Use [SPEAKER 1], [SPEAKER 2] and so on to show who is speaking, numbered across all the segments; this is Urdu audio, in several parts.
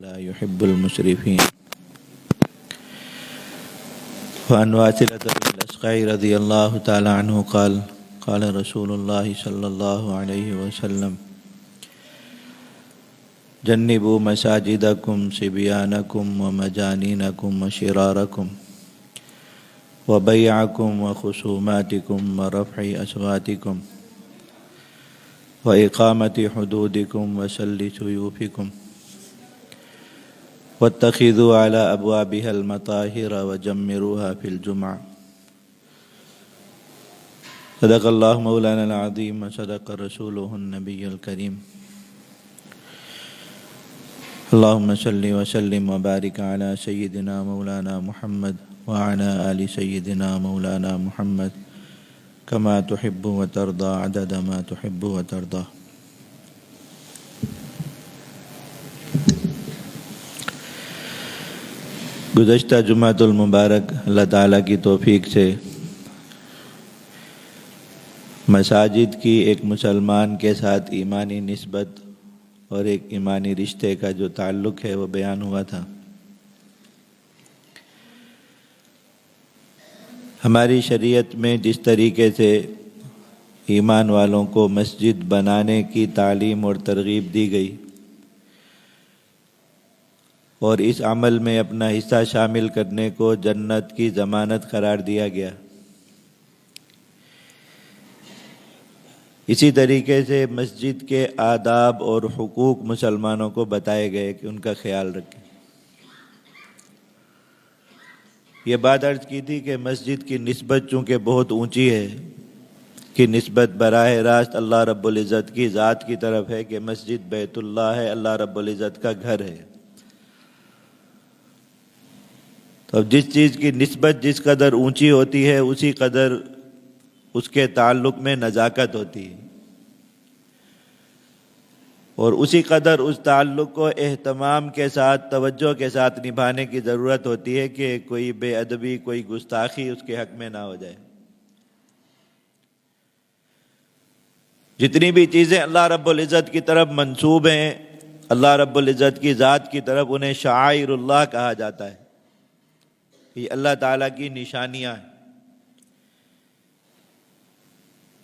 [SPEAKER 1] لا يحب المسرفين. وعن واثلة بن الأسقع رضي الله تعالى عنه قال قال رسول الله صلى الله عليه وسلم جنبوا مساجدكم صبيانكم ومجانينكم وشراركم وبيعكم وخصوماتكم ورفع أصواتكم وإقامة حدودكم وسل سيوفكم واتخذوا على أبوابها المطاهر وجمروها في الجمعة. صدق الله مولانا العظيم وصدق رسوله النبي الكريم. اللهم صل وسلم وبارك على سيدنا مولانا محمد وعلى آل سيدنا مولانا محمد كما تحب وترضى عدد ما تحب وترضى. گزشتہ جمعۃ المبارک اللہ تعالیٰ کی توفیق سے مساجد کی ایک مسلمان کے ساتھ ایمانی نسبت اور ایک ایمانی رشتے کا جو تعلق ہے وہ بیان ہوا تھا. ہماری شریعت میں جس طریقے سے ایمان والوں کو مسجد بنانے کی تعلیم اور ترغیب دی گئی اور اس عمل میں اپنا حصہ شامل کرنے کو جنت کی ضمانت قرار دیا گیا، اسی طریقے سے مسجد کے آداب اور حقوق مسلمانوں کو بتائے گئے کہ ان کا خیال رکھیں. یہ بات عرض کی تھی کہ مسجد کی نسبت چونکہ بہت اونچی ہے کہ نسبت براہ راست اللہ رب العزت کی ذات کی طرف ہے کہ مسجد بیت اللہ ہے، اللہ رب العزت کا گھر ہے. تو جس چیز کی نسبت جس قدر اونچی ہوتی ہے اسی قدر اس کے تعلق میں نزاکت ہوتی ہے، اور اسی قدر اس تعلق کو اہتمام کے ساتھ توجہ کے ساتھ نبھانے کی ضرورت ہوتی ہے کہ کوئی بے ادبی کوئی گستاخی اس کے حق میں نہ ہو جائے. جتنی بھی چیزیں اللہ رب العزت کی طرف منسوب ہیں اللہ رب العزت کی ذات کی طرف انہیں شعائر اللہ کہا جاتا ہے. یہ اللہ تعالیٰ کی نشانیاں ہیں.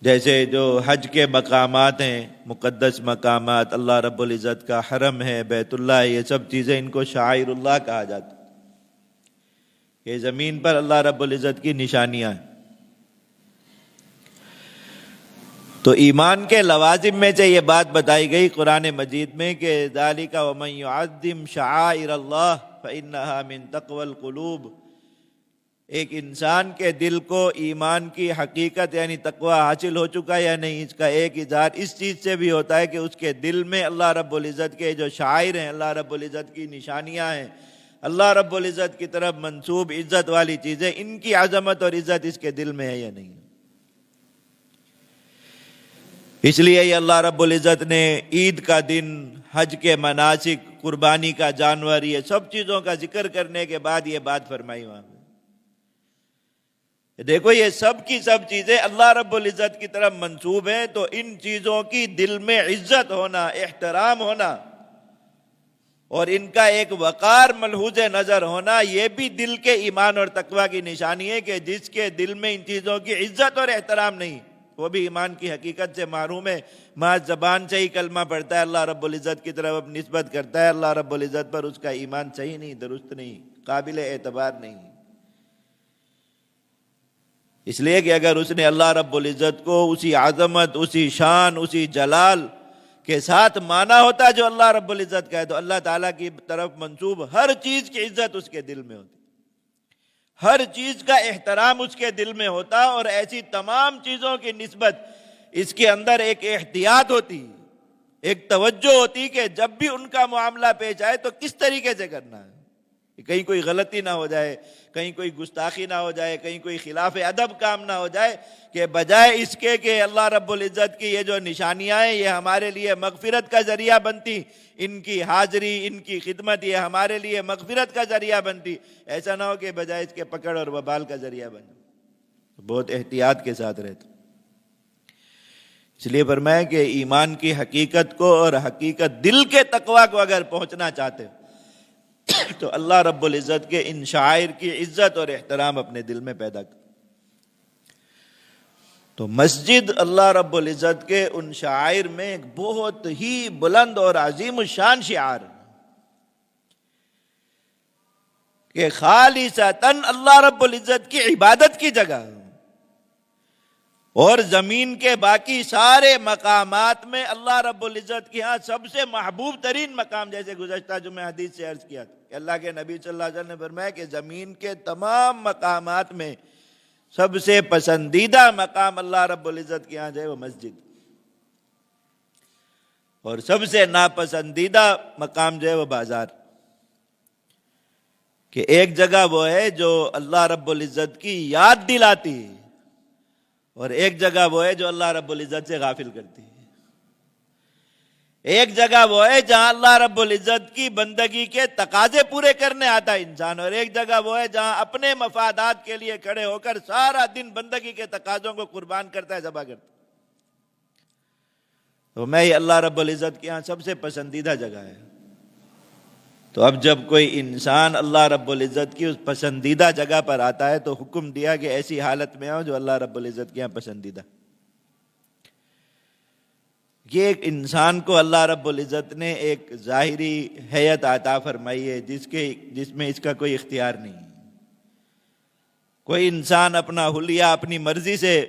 [SPEAKER 1] جیسے جو حج کے مقامات ہیں، مقدس مقامات، اللہ رب العزت کا حرم ہے، بیت اللہ ہے، یہ سب چیزیں ان کو شعائر اللہ کہا جاتا ہے. یہ زمین پر اللہ رب العزت کی نشانیاں ہیں. تو ایمان کے لوازم میں سے یہ بات بتائی گئی قرآن مجید میں کہ ذالک ومن یعظم شعائر اللہ فإنہا من تقوی القلوب. ایک انسان کے دل کو ایمان کی حقیقت یعنی تقوی حاصل ہو چکا یا نہیں، اس کا ایک اظہار اس چیز سے بھی ہوتا ہے کہ اس کے دل میں اللہ رب العزت کے جو شعائر ہیں، اللہ رب العزت کی نشانیاں ہیں، اللہ رب العزت کی طرف منسوب عزت والی چیزیں، ان کی عظمت اور عزت اس کے دل میں ہے یا نہیں. اس لیے یہ اللہ رب العزت نے عید کا دن، حج کے مناسک، قربانی کا جانور، یہ سب چیزوں کا ذکر کرنے کے بعد یہ بات فرمائی وہاں پہ. دیکھو یہ سب کی سب چیزیں اللہ رب العزت کی طرف منسوب ہیں، تو ان چیزوں کی دل میں عزت ہونا، احترام ہونا اور ان کا ایک وقار ملحوظ نظر ہونا، یہ بھی دل کے ایمان اور تقوی کی نشانی ہے کہ جس کے دل میں ان چیزوں کی عزت اور احترام نہیں وہ بھی ایمان کی حقیقت سے محروم ہے. محض زبان سے ہی کلمہ پڑھتا ہے، اللہ رب العزت کی طرف نسبت کرتا ہے، اللہ رب العزت پر اس کا ایمان صحیح نہیں، درست نہیں، قابل اعتبار نہیں. اس لیے کہ اگر اس نے اللہ رب العزت کو اسی عظمت، اسی شان، اسی جلال کے ساتھ مانا ہوتا جو اللہ رب العزت کا ہے، تو اللہ تعالیٰ کی طرف منسوب ہر چیز کی عزت اس کے دل میں ہوتی، ہر چیز کا احترام اس کے دل میں ہوتا، اور ایسی تمام چیزوں کی نسبت اس کے اندر ایک احتیاط ہوتی، ایک توجہ ہوتی کہ جب بھی ان کا معاملہ پیش آئے تو کس طریقے سے کرنا ہے، کہیں کوئی غلطی نہ ہو جائے، کہیں کوئی گستاخی نہ ہو جائے، کہیں کوئی خلاف ادب کام نہ ہو جائے، کہ بجائے اس کے کہ اللہ رب العزت کی یہ جو نشانیاں ہیں یہ ہمارے لیے مغفرت کا ذریعہ بنتی، ان کی حاضری، ان کی خدمت یہ ہمارے لیے مغفرت کا ذریعہ بنتی، ایسا نہ ہو کہ بجائے اس کے پکڑ اور وبال کا ذریعہ بنے. بہت احتیاط کے ساتھ رہتا. اس لیے فرمایا کہ ایمان کی حقیقت کو اور حقیقت دل کے تقویٰ کو اگر پہنچنا چاہتے ہو تو اللہ رب العزت کے ان شعائر کی عزت اور احترام اپنے دل میں پیدا کر. تو مسجد اللہ رب العزت کے ان شعائر میں ایک بہت ہی بلند اور عظیم الشان شعار ہے کہ خالصتاً اللہ رب العزت کی عبادت کی جگہ، اور زمین کے باقی سارے مقامات میں اللہ رب العزت کے ہاں سب سے محبوب ترین مقام، جیسے گزشتہ جمعہ حدیث سے عرض کیا تھا کہ اللہ کے نبی صلی اللہ علیہ وسلم نے فرمایا کہ زمین کے تمام مقامات میں سب سے پسندیدہ مقام اللہ رب العزت کے ہاں جو ہے وہ مسجد، اور سب سے ناپسندیدہ مقام جو ہے وہ بازار. کہ ایک جگہ وہ ہے جو اللہ رب العزت کی یاد دلاتی ہے، اور ایک جگہ وہ ہے جو اللہ رب العزت سے غافل کرتی ہے. ایک جگہ وہ ہے جہاں اللہ رب العزت کی بندگی کے تقاضے پورے کرنے آتا ہے انسان، اور ایک جگہ وہ ہے جہاں اپنے مفادات کے لیے کھڑے ہو کر سارا دن بندگی کے تقاضوں کو قربان کرتا ہے، ذبح کرتا ہے. تو میں یہ اللہ رب العزت کے یہاں سب سے پسندیدہ جگہ ہے. تو اب جب کوئی انسان اللہ رب العزت کی اس پسندیدہ جگہ پر آتا ہے تو حکم دیا کہ ایسی حالت میں آؤ جو اللہ رب العزت کے یہاں پسندیدہ. یہ ایک انسان کو اللہ رب العزت نے ایک ظاہری حیت عطا فرمائی ہے جس میں اس کا کوئی اختیار نہیں. کوئی انسان اپنا حلیہ اپنی مرضی سے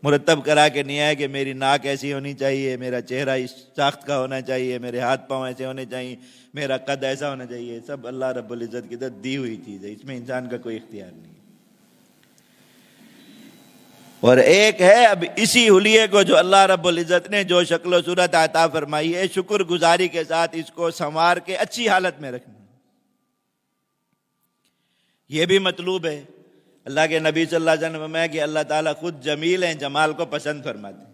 [SPEAKER 1] مرتب کرا کے نہیں آئے کہ میری ناک ایسی ہونی چاہیے، میرا چہرہ اس ساخت کا ہونا چاہیے، میرے ہاتھ پاؤں ایسے ہونے چاہیے، میرا قد ایسا ہونا چاہیے. سب اللہ رب العزت کی طرف دی ہوئی چیز ہے، اس میں انسان کا کوئی اختیار نہیں. اور ایک ہے اب اسی حلیے کو جو اللہ رب العزت نے جو شکل و صورت عطا فرمائی ہے، شکر گزاری کے ساتھ اس کو سنوار کے اچھی حالت میں رکھنا، یہ بھی مطلوب ہے. اللہ کے نبی صلی اللہ علیہ وسلم نے فرمایا کہ اللہ تعالیٰ خود جمیل ہیں، جمال کو پسند فرماتے ہیں.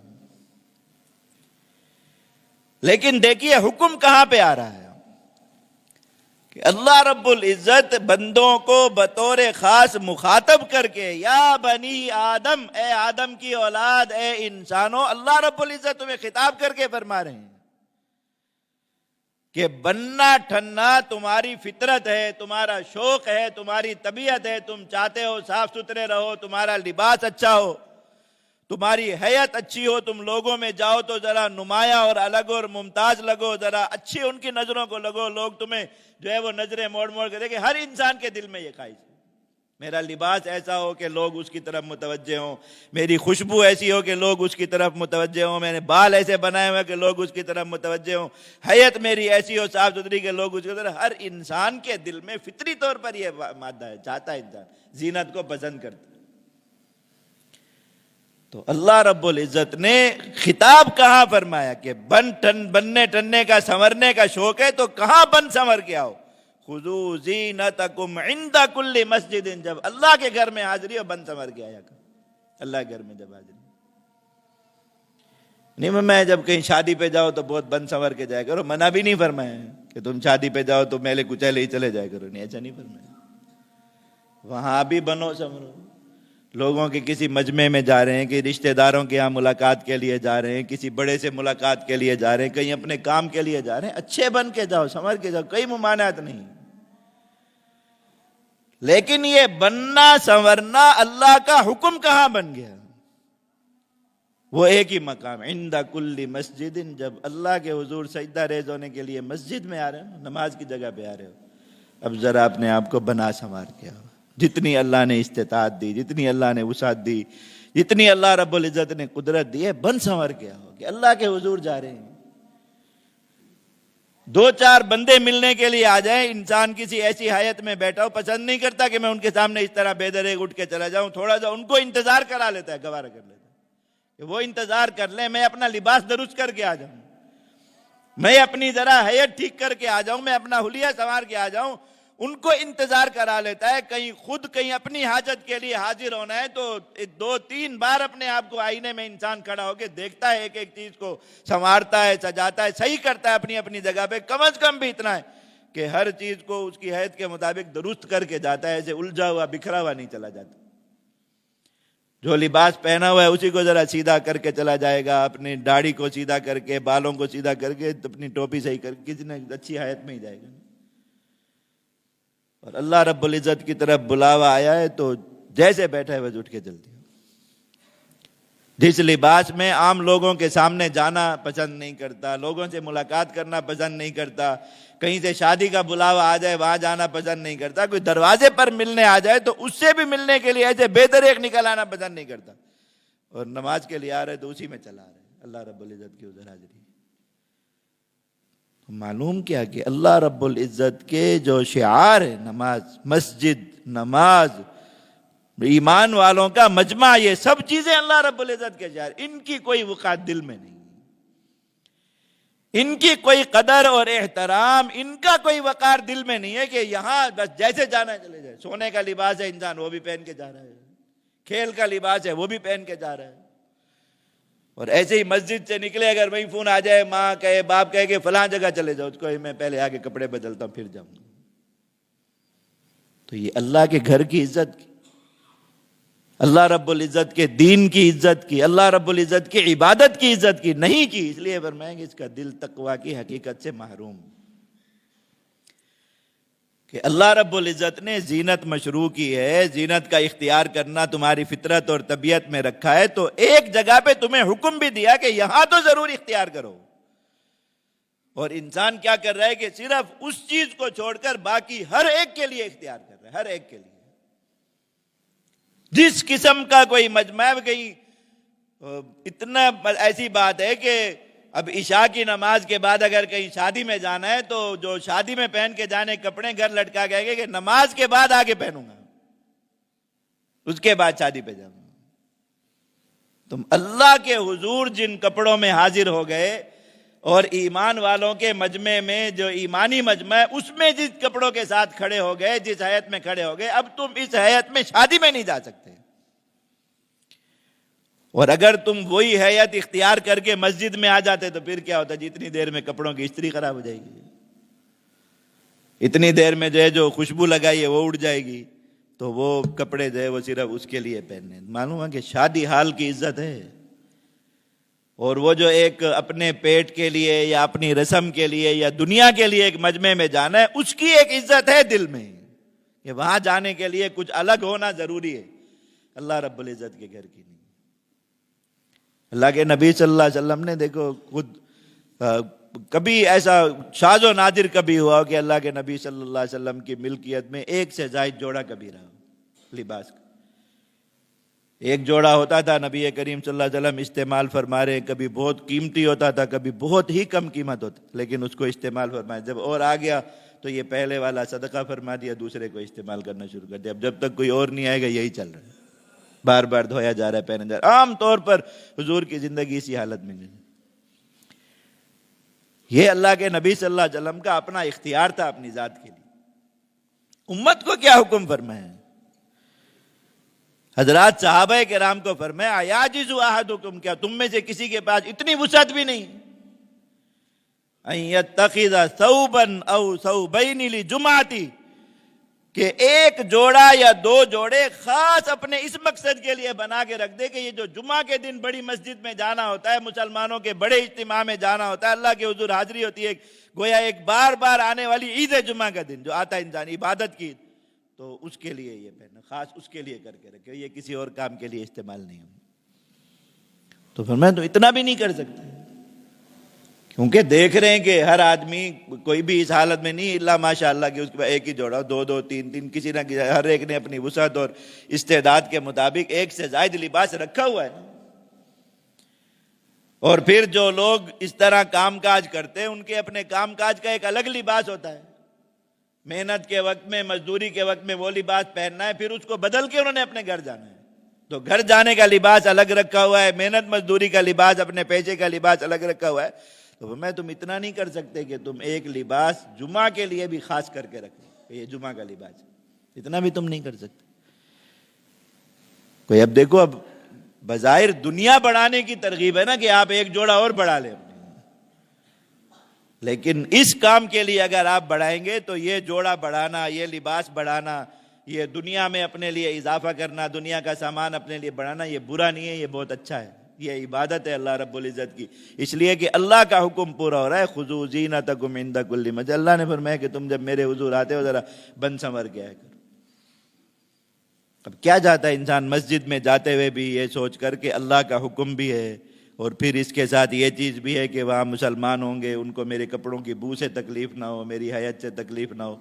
[SPEAKER 1] لیکن دیکھیے حکم کہاں پہ آ رہا ہے کہ اللہ رب العزت بندوں کو بطور خاص مخاطب کر کے یا بنی آدم، اے آدم کی اولاد، اے انسانوں، اللہ رب العزت تمہیں خطاب کر کے فرما رہے ہیں کہ بننا ٹھننا تمہاری فطرت ہے، تمہارا شوق ہے، تمہاری طبیعت ہے. تم چاہتے ہو صاف ستھرے رہو، تمہارا لباس اچھا ہو، تمہاری حیت اچھی ہو، تم لوگوں میں جاؤ تو ذرا نمایاں اور الگ اور ممتاز لگو، ذرا اچھی ان کی نظروں کو لگو، لوگ تمہیں جو ہے وہ نظریں موڑ موڑ کے دیکھیں. ہر انسان کے دل میں یہ خواہش ہے میرا لباس ایسا ہو کہ لوگ اس کی طرف متوجہ ہوں، میری خوشبو ایسی ہو کہ لوگ اس کی طرف متوجہ ہوں، میں نے بال ایسے بنائے ہوئے کہ لوگ اس کی طرف متوجہ ہوں، حیت میری ایسی ہو صاف ستھری کہ لوگ اس کی طرف. ہر انسان کے دل میں فطری طور پر یہ مادہ ہے، چاہتا ہے انسان، زینت کو پسند کرتا ہے. تو اللہ رب العزت نے خطاب کہاں فرمایا کہ بننے ٹننے کا، سنورنے کا شوق ہے تو کہاں بن سنور کے آؤ. خذوا زینتکم عند کل مسجد، جب اللہ کے گھر میں حاضری ہو بن سنور کے آیا کرو. اللہ کے گھر میں جب حاضری نہیں، میں جب کہیں شادی پہ جاؤ تو بہت بن سنور کے جایا کرو. منع بھی نہیں فرمایا کہ تم شادی پہ جاؤ تو میلے کچیلے ہی چلے جایا کرو، نہیں، ایسا نہیں فرمایا. وہاں بھی بنو سنورو. لوگوں کے کسی مجمع میں جا رہے ہیں، کہ رشتہ داروں کے یہاں ملاقات کے لیے جا رہے ہیں، کسی بڑے سے ملاقات کے لیے جا رہے ہیں، کہیں اپنے کام کے لیے جا رہے ہیں، اچھے بن کے جاؤ، سنور کے جاؤ، کوئی ممانعت نہیں. لیکن یہ بننا سنورنا اللہ کا حکم کہاں بن گیا؟ وہ ایک ہی مقام عند کل مسجد، جب اللہ کے حضور سجدہ ریز ہونے کے لیے مسجد میں آ رہے ہو، نماز کی جگہ پہ آ رہے ہو، اب ذرا اپنے آپ کو بنا سنوار کے آؤ. جتنی اللہ نے استطاعت دی، جتنی اللہ نے وسعت دی، جتنی اللہ رب العزت نے قدرت دی ہے، بن سنور کے آؤ کہ اللہ کے حضور جا رہے ہیں. دو چار بندے ملنے کے لیے آ جائیں، انسان کسی ایسی حیت میں بیٹھا ہو، پسند نہیں کرتا کہ میں ان کے سامنے اس طرح بے درے اٹھ کے چلا جاؤں، تھوڑا سا ان کو انتظار کرا لیتا ہے، گوارا کر لیتا ہے کہ وہ انتظار کر لیں، میں اپنا لباس درست کر کے آ جاؤں، میں اپنی ذرا حیت ٹھیک کر کے آ جاؤں، میں اپنا حلیہ سنوار کے آ جاؤں. ان کو انتظار کرا لیتا ہے. کہیں اپنی حاجت کے لیے حاضر ہونا ہے تو 2-3 بار اپنے آپ کو آئینے میں انسان کھڑا ہو کے دیکھتا ہے، ایک ایک چیز کو سنوارتا ہے، سجاتا ہے، صحیح کرتا ہے اپنی اپنی جگہ پہ. کم از کم بھی اتنا ہے کہ ہر چیز کو اس کی حیت کے مطابق درست کر کے جاتا ہے، ایسے الجھا ہوا بکھرا ہوا نہیں چلا جاتا. جو لباس پہنا ہوا ہے اسی کو ذرا سیدھا کر کے چلا جائے گا، اپنی داڑھی کو سیدھا کر کے، بالوں کو سیدھا کر کے، اپنی ٹوپی صحیح کر کے، کسی نے اچھی حیت میں ہی جائے گا. اور اللہ رب العزت کی طرف بلاوا آیا ہے تو جیسے بیٹھا ہے بس اٹھ کے چلتی ہو۔ جس لباس میں عام لوگوں کے سامنے جانا پسند نہیں کرتا، لوگوں سے ملاقات کرنا پسند نہیں کرتا، کہیں سے شادی کا بلاوا آ جائے وہاں جانا پسند نہیں کرتا، کوئی دروازے پر ملنے آ جائے تو اس سے بھی ملنے کے لیے ایسے بہتر ایک نکل آنا پسند نہیں کرتا، اور نماز کے لیے آ رہے تو اسی میں چلا رہے اللہ رب العزت کی ادھر حاضری۔ معلوم کیا کہ اللہ رب العزت کے جو شعار ہے، نماز، مسجد، نماز، ایمان والوں کا مجمع، یہ سب چیزیں اللہ رب العزت کے شعار، ان کی کوئی وقعت دل میں نہیں، ان کی کوئی قدر اور احترام، ان کا کوئی وقار دل میں نہیں ہے کہ یہاں بس جیسے جانا ہے چلے جائے۔ سونے کا لباس ہے انسان وہ بھی پہن کے جا رہا ہے، کھیل کا لباس ہے وہ بھی پہن کے جا رہا ہے، اور ایسے ہی مسجد سے نکلے اگر وہیں فون آ جائے، ماں کہے باپ کہے کہ فلاں جگہ چلے جاؤ، اس کو میں پہلے آگے کپڑے بدلتا ہوں پھر جاؤں گا۔ تو یہ اللہ کے گھر کی عزت کی، اللہ رب العزت کے دین کی عزت کی، اللہ رب العزت کی عبادت کی عزت کی نہیں کی، اس لیے فرمائیں گے اس کا دل تقوی کی حقیقت سے محروم، کہ اللہ رب العزت نے زینت مشروع کی ہے، زینت کا اختیار کرنا تمہاری فطرت اور طبیعت میں رکھا ہے، تو ایک جگہ پہ تمہیں حکم بھی دیا کہ یہاں تو ضرور اختیار کرو، اور انسان کیا کر رہا ہے کہ صرف اس چیز کو چھوڑ کر باقی ہر ایک کے لیے اختیار کر رہا ہے، ہر ایک کے لیے۔ جس قسم کا کوئی مجمع گئی، اتنا ایسی بات ہے کہ اب عشاء کی نماز کے بعد اگر کہیں شادی میں جانا ہے تو جو شادی میں پہن کے جانے کپڑے گھر لٹکا گئے کہ نماز کے بعد آگے پہنوں گا، اس کے بعد شادی پہ جاؤں گا۔ تم اللہ کے حضور جن کپڑوں میں حاضر ہو گئے، اور ایمان والوں کے مجمع میں جو ایمانی مجمع ہے اس میں جس کپڑوں کے ساتھ کھڑے ہو گئے، جس حیت میں کھڑے ہو گئے، اب تم اس حیت میں شادی میں نہیں جا سکتے، اور اگر تم وہی حیت اختیار کر کے مسجد میں آ جاتے تو پھر کیا ہوتا، جتنی دیر میں کپڑوں کی استری خراب ہو جائے گی، اتنی دیر میں جو خوشبو لگائی ہے وہ اڑ جائے گی، تو وہ کپڑے وہ صرف اس کے لیے پہننے۔ معلوم ہے کہ شادی حال کی عزت ہے، اور وہ جو ایک اپنے پیٹ کے لیے یا اپنی رسم کے لیے یا دنیا کے لیے ایک مجمع میں جانا ہے، اس کی ایک عزت ہے دل میں، کہ وہاں جانے کے لیے کچھ الگ ہونا ضروری ہے، اللہ رب العزت کے گھر کی نہیں۔ اللہ کے نبی صلی اللہ علیہ وسلم نے دیکھو خود کبھی ایسا شاذ و نادر کبھی ہوا کہ اللہ کے نبی صلی اللہ علیہ وسلم کی ملکیت میں ایک سے زائد جوڑا کبھی رہا لباس کا، ایک جوڑا ہوتا تھا، نبی کریم صلی اللہ علیہ وسلم استعمال فرما رہے، کبھی بہت قیمتی ہوتا تھا، کبھی بہت ہی کم قیمت ہوتا، لیکن اس کو استعمال فرمایا، جب اور آ گیا تو یہ پہلے والا صدقہ فرما دیا، دوسرے کو استعمال کرنا شروع کر دیا، اب جب تک کوئی اور نہیں آئے گا یہی چل رہا ہے، بار بار دھویا جا رہا ہے، پہنا جا رہا ہے۔ عام طور پر حضور کی زندگی اسی حالت میں گئی۔ یہ اللہ کے نبی صلی اللہ علیہ وسلم کا اپنا اختیار تھا اپنی ذات کے لیے۔ امت کو کیا حکم فرمایا؟ حضرات صحابہ کرام کو فرمایا یعجز احدکم، کیا تم میں سے کسی کے پاس اتنی وسعت بھی نہیں ان یتخذ ثوبا او ثوبین لجمعتی، کہ ایک جوڑا یا دو جوڑے خاص اپنے اس مقصد کے لیے بنا کے رکھ دے کہ یہ جو جمعہ کے دن بڑی مسجد میں جانا ہوتا ہے، مسلمانوں کے بڑے اجتماع میں جانا ہوتا ہے، اللہ کے حضور حاضری ہوتی ہے، گویا ایک بار بار آنے والی عید جمعہ کا دن جو آتا ہے انسان عبادت کی، تو اس کے لیے یہ پہنا، خاص اس کے لیے کر کے رکھے، یہ کسی اور کام کے لیے استعمال نہیں ہو۔ تو فرمایا تو اتنا بھی نہیں کر سکتے، کیونکہ دیکھ رہے ہیں کہ ہر آدمی کوئی بھی اس حالت میں نہیں اللہ ماشاء اللہ کہ اس کے بعد ایک ہی جوڑا، دو دو تین تین، کسی نہ کسی، ہر ایک نے اپنی وسعت اور استعداد کے مطابق ایک سے زائد لباس رکھا ہوا ہے۔ اور پھر جو لوگ اس طرح کام کاج کرتے ہیں ان کے اپنے کام کاج کا ایک الگ لباس ہوتا ہے، محنت کے وقت میں، مزدوری کے وقت میں وہ لباس پہننا ہے، پھر اس کو بدل کے انہوں نے اپنے گھر جانا ہے، تو گھر جانے کا لباس الگ رکھا ہوا ہے، محنت مزدوری کا لباس، اپنے پیسے کا لباس الگ رکھا ہوا ہے۔ تو میں تم اتنا نہیں کر سکتے کہ تم ایک لباس جمعہ کے لیے بھی خاص کر کے رکھو، یہ جمعہ کا لباس ہے، اتنا بھی تم نہیں کر سکتے۔ کوئی اب دیکھو، اب بظاہر دنیا بڑھانے کی ترغیب ہے نا کہ آپ ایک جوڑا اور بڑھا لیں، لیکن اس کام کے لیے اگر آپ بڑھائیں گے تو یہ جوڑا بڑھانا، یہ لباس بڑھانا، یہ دنیا میں اپنے لیے اضافہ کرنا، دنیا کا سامان اپنے لیے بڑھانا، یہ برا نہیں ہے، یہ بہت اچھا ہے۔ یہ عبادت ہے اللہ رب العزت کی، اس لیے کہ اللہ کا حکم پورا ہو رہا ہے، خذوا زینتکم عند کل مسجد۔ اللہ نے فرمایا کہ تم جب میرے حضور آتے ہو ذرا بن سنور کے آیا کرو۔ اب کیا چاہتا ہے انسان مسجد میں جاتے ہوئے بھی یہ سوچ کر کہ اللہ کا حکم بھی ہے، اور پھر اس کے ساتھ یہ چیز بھی ہے کہ وہاں مسلمان ہوں گے، ان کو میرے کپڑوں کی بو سے تکلیف نہ ہو، میری حیت سے تکلیف نہ ہو۔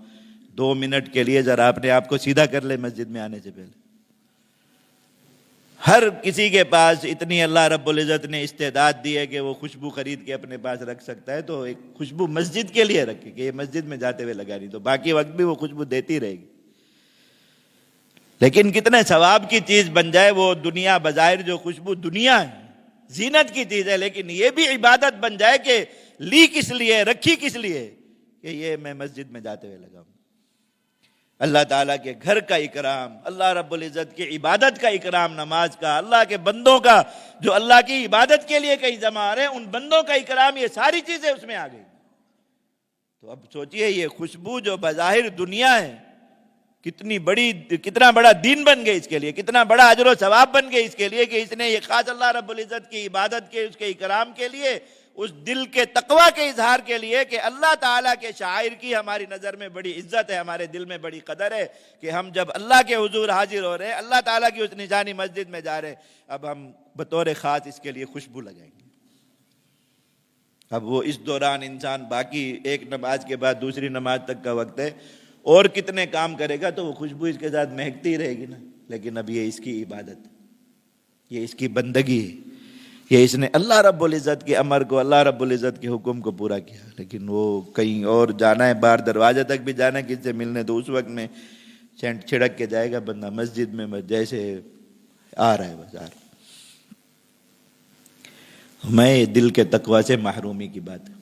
[SPEAKER 1] 2 منٹ کے لیے ذرا اپنے آپ کو سیدھا کر لے مسجد میں آنے سے پہلے۔ ہر کسی کے پاس اتنی اللہ رب العزت نے استعداد دی ہے کہ وہ خوشبو خرید کے اپنے پاس رکھ سکتا ہے، تو ایک خوشبو مسجد کے لیے رکھے کہ یہ مسجد میں جاتے ہوئے لگانی، تو باقی وقت بھی وہ خوشبو دیتی رہے گی۔ لیکن کتنے ثواب کی چیز بن جائے وہ دنیا، بظاہر جو خوشبو دنیا ہے، زینت کی چیز ہے، لیکن یہ بھی عبادت بن جائے کہ لی کس لیے، رکھی کس لیے، کہ یہ میں مسجد میں جاتے ہوئے لگاؤں۔ اللہ تعالیٰ کے گھر کا اکرام، اللہ رب العزت کی عبادت کا اکرام، نماز کا، اللہ کے بندوں کا جو اللہ کی عبادت کے لیے کہیں جمع آ رہے ہیں ان بندوں کا اکرام، یہ ساری چیزیں اس میں آ گئی۔ تو اب سوچئے یہ خوشبو جو بظاہر دنیا ہے، کتنا بڑا دین بن گئے اس کے لیے، کتنا بڑا اجر و ثواب بن گئے اس کے لیے کہ اس نے یہ خاص اللہ رب العزت کی عبادت کے، اس کے اکرام کے لیے، اس دل کے تقوی کے اظہار کے لیے کہ اللہ تعالیٰ کے شاعر کی ہماری نظر میں بڑی عزت ہے، ہمارے دل میں بڑی قدر ہے کہ ہم جب اللہ کے حضور حاضر ہو رہے ہیں، اللہ تعالیٰ کی اس نشانی مسجد میں جا رہے ہیں، اب ہم بطور خاص اس کے لیے خوشبو لگائیں گے۔ اب وہ اس دوران انسان باقی ایک نماز کے بعد دوسری نماز تک کا وقت ہے، اور کتنے کام کرے گا تو وہ خوشبو اس کے ساتھ مہکتی رہے گی نا، لیکن اب یہ اس کی عبادت، یہ اس کی بندگی ہے، یہ اس نے اللہ رب العزت کے امر کو، اللہ رب العزت کے حکم کو پورا کیا۔ لیکن وہ کہیں اور جانا ہے، باہر دروازے تک بھی جانا ہے کسی سے ملنے، تو اس وقت میں سینٹ چھڑک کے جائے گا بندہ مسجد میں، جیسے آ رہا ہے بس آ رہا ہے۔ میں دل کے تقوی سے محرومی کی بات ہے۔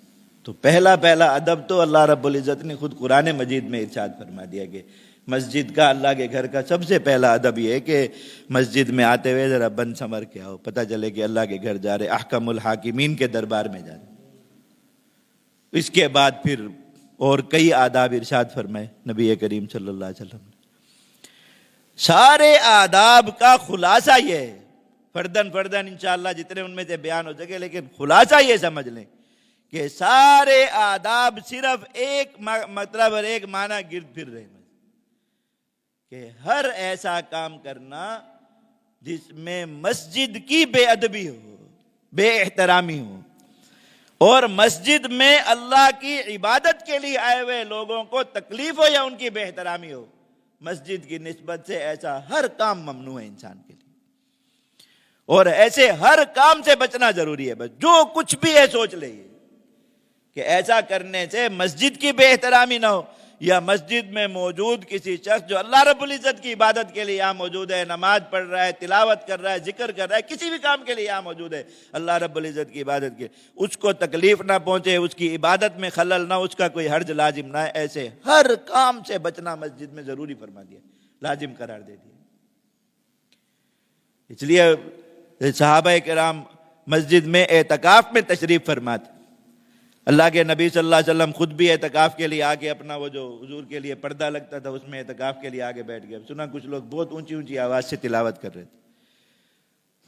[SPEAKER 1] تو پہلا ادب تو اللہ رب العزت نے خود قرآن مجید میں ارشاد فرما دیا کہ مسجد کا، اللہ کے گھر کا سب سے پہلا ادب یہ ہے کہ مسجد میں آتے ہوئے ذرا بن سنور کے آؤ، پتہ چلے کہ اللہ کے گھر جا رہے، احکم الحاکمین کے دربار میں جا رہے۔ اس کے بعد پھر اور کئی آداب ارشاد فرمائے نبی کریم صلی اللہ علیہ وسلم نے۔ سارے آداب کا خلاصہ یہ ہے، فردن انشاءاللہ جتنے ان میں سے بیان ہو سکے، لیکن خلاصہ یہ سمجھ لیں کہ سارے آداب صرف ایک مطلب اور ایک معنی گرد پھر رہے ہیں کہ ہر ایسا کام کرنا جس میں مسجد کی بے ادبی ہو، بے احترامی ہو، اور مسجد میں اللہ کی عبادت کے لیے آئے ہوئے لوگوں کو تکلیف ہو یا ان کی بے احترامی ہو، مسجد کی نسبت سے ایسا ہر کام ممنوع ہے انسان کے لیے، اور ایسے ہر کام سے بچنا ضروری ہے۔ بس جو کچھ بھی ہے سوچ لئیے کہ ایسا کرنے سے مسجد کی بے احترامی نہ ہو، یا مسجد میں موجود کسی شخص جو اللہ رب العزت کی عبادت کے لیے یہاں موجود ہے، نماز پڑھ رہا ہے، تلاوت کر رہا ہے، ذکر کر رہا ہے، کسی بھی کام کے لیے یہاں موجود ہے اللہ رب العزت کی عبادت کے، اس کو تکلیف نہ پہنچے، اس کی عبادت میں خلل نہ، اس کا کوئی حرج لازم نہ ہے، ایسے ہر کام سے بچنا مسجد میں ضروری فرما دیا، لازم قرار دے دیا۔ اس لیے صحابہ کرام مسجد میں اعتکاف میں تشریف فرماتے، اللہ کے نبی صلی اللہ علیہ وسلم خود بھی اعتکاف کے لیے آگے اپنا وہ جو حضور کے لیے پردہ لگتا تھا اس میں اعتکاف کے لیے آگے بیٹھ گئے۔ سنا کچھ لوگ بہت اونچی آواز سے تلاوت کر رہے تھے۔